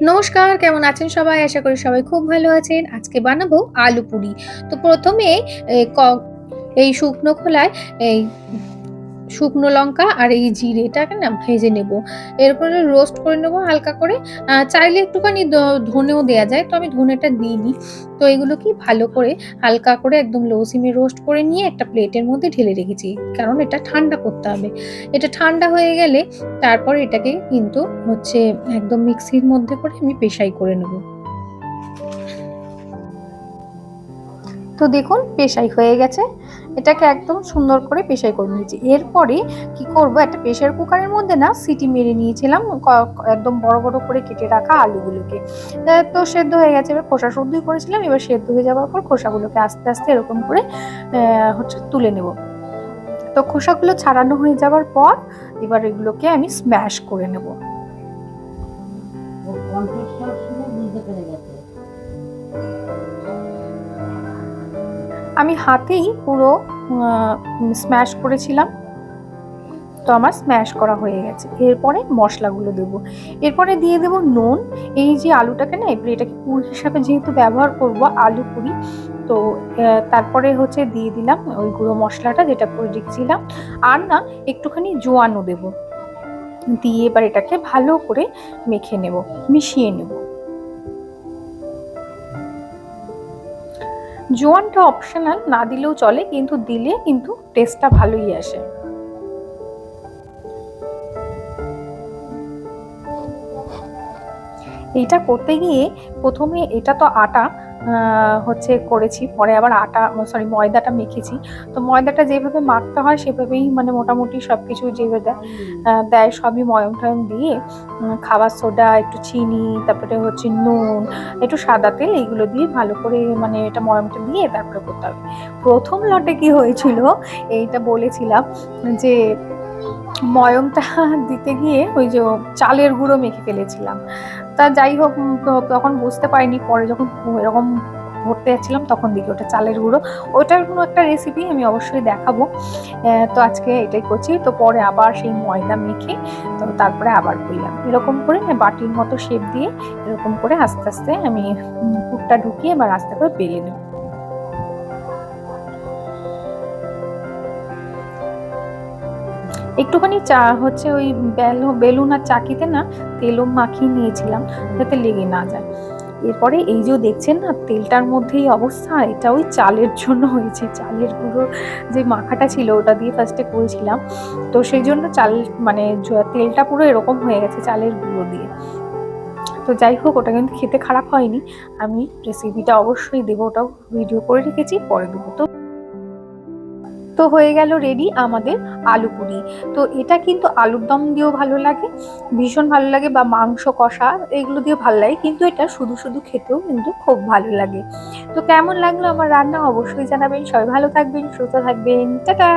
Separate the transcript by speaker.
Speaker 1: নমস্কার, কেমন আছেন সবাই? আশা করি সবাই খুব ভালো আছেন। আজকে বানাবো আলু পুরি। তো ১ম এ এ ক এই শুকনো খোলায় এই শুকনো লঙ্কা আর এই জিরেটাকে না ভেজে নেব। এরপরে রোস্ট করে নেব হালকা করে। চাইলে একটুখানি ধনেও দেয়া যায়। তো আমি ধনেটা দিইনি। তো এগুলো কি ভালো করে হালকা করে একদম লো সিমে রোস্ট করে নিয়ে একটা প্লেটের মধ্যে ঢেলে রেখেছি। কারণ এটা ঠান্ডা করতে হবে। এটা ঠান্ডা হয়ে গেলে তারপর এটাকে কিন্তু হচ্ছে একদম মিক্সির মধ্যে করে আমি পেশাই করে নেব। তো দেখুন পেশাই হয়ে গেছে। এটাকে একদম সুন্দর করে পেশাই করে নিয়েছি। এরপরে কি করব, একটা প্রেসার কুকারের মধ্যে না সিটি মেরে নিয়েছিলাম একদম বড় বড় করে কেটে রাখা আলুগুলোকে। তো সেদ্ধ হয়ে গেছে। এবার খোসা শুদ্ধই করেছিলাম। এবার সেদ্ধ হয়ে যাওয়ার পর খোসাগুলোকে আস্তে আস্তে এরকম করে হচ্ছে তুলে নেব। তো খোসাগুলো ছাড়ানো হয়ে যাওয়ার পর এবার এগুলোকে আমি স্ম্যাশ করে নেব। আমি হাতেই পুরো স্ম্যাশ করেছিলাম। তো আমার স্ম্যাশ করা হয়ে গেছে। এরপরে মশলাগুলো দেবো। এরপরে দিয়ে দেবো নুন। এই যে আলুটাকে না এটাকে পুর হিসাবে যেহেতু ব্যবহার করব আলু পুরি, তো তারপরে হচ্ছে দিয়ে দিলাম ওই গুঁড়ো মশলাটা যেটা করে রেখেছিলাম। আর না একটুখানি জোয়ানও দেবো। দিয়ে এবার এটাকে ভালো করে মেখে নেব, মিশিয়ে নেব। জোয়ানটা অপশনাল, না দিলেও চলে, কিন্তু দিলে কিন্তু টেস্টটা ভালোই আসে। এইটা করতে গিয়ে প্রথমে এটা তো আটা হচ্ছে করেছি, পরে আবার ময়দাটা মেখেছি। তো ময়দাটা যেভাবে মাখতে হয় সেভাবেই মানে মোটামুটি সব কিছু যেভাবে দেয় সবই ময়ম টয়ম দিয়ে খাবার সোডা, একটু চিনি, তারপরে হচ্ছে নুন, একটু সাদা তেল, এইগুলো দিয়ে ভালো করে মানে এটা ময়মটা দিয়ে তারপরে করতে হবে। প্রথম লটে কি হয়েছিল, এইটা বলেছিলাম যে ময়মটা দিতে গিয়ে ওই যে চালের গুঁড়ো মেখে ফেলেছিলাম। তা যাই হোক, তখন বুঝতে পারিনি। পরে যখন এরকম ভরতে যাচ্ছিলাম তখন দেখি ওটা চালের গুঁড়ো। ওটার কোনো একটা রেসিপি আমি অবশ্যই দেখাবো। তো আজকে এটাই করছি। তো পরে আবার সেই ময়দা মেখে তো তারপরে আবার করলাম এরকম করে বাটির মতো শেপ দিয়ে এরকম করে আস্তে আস্তে আমি পুরটা ঢুকিয়ে এবার আস্তে করে বেলে নেব। একটুখানি চা হচ্ছে ওই বেলুন আর চাকিতে না তেলও মাখিয়ে নিয়েছিলাম যাতে লেগে না যায়। এরপরে এই যে দেখছেন না তেলটার মধ্যেই অবস্থা, এটা ওই চালের জন্য হয়েছে। চালের গুঁড়ো যে মাখাটা ছিল ওটা দিয়ে ফার্স্টে করেছিলাম, তো সেই জন্য চাল মানে তেলটা পুরো এরকম হয়ে গেছে চালের গুঁড়ো দিয়ে। তো যাই হোক, ওটা কিন্তু খেতে খারাপ হয়নি। আমি রেসিপিটা অবশ্যই দেবো, ওটাও ভিডিও করে রেখেছি, পরে দেবো। তো হয়ে গেল রেডি আমাদের আলু পুরি। তো এটা কিন্তু আলুর দম দিয়েও ভালো লাগে, ভীষণ ভালো লাগে, বা মাংস কষা এগুলো দিয়ে ভালো লাগে, কিন্তু এটা শুধু শুধু খেতেও কিন্তু খুব ভালো লাগে। তো কেমন লাগলো আমার রান্না অবশ্যই জানাবেন। সবাই ভালো থাকবেন, সুস্থ থাকবেন, টাটা।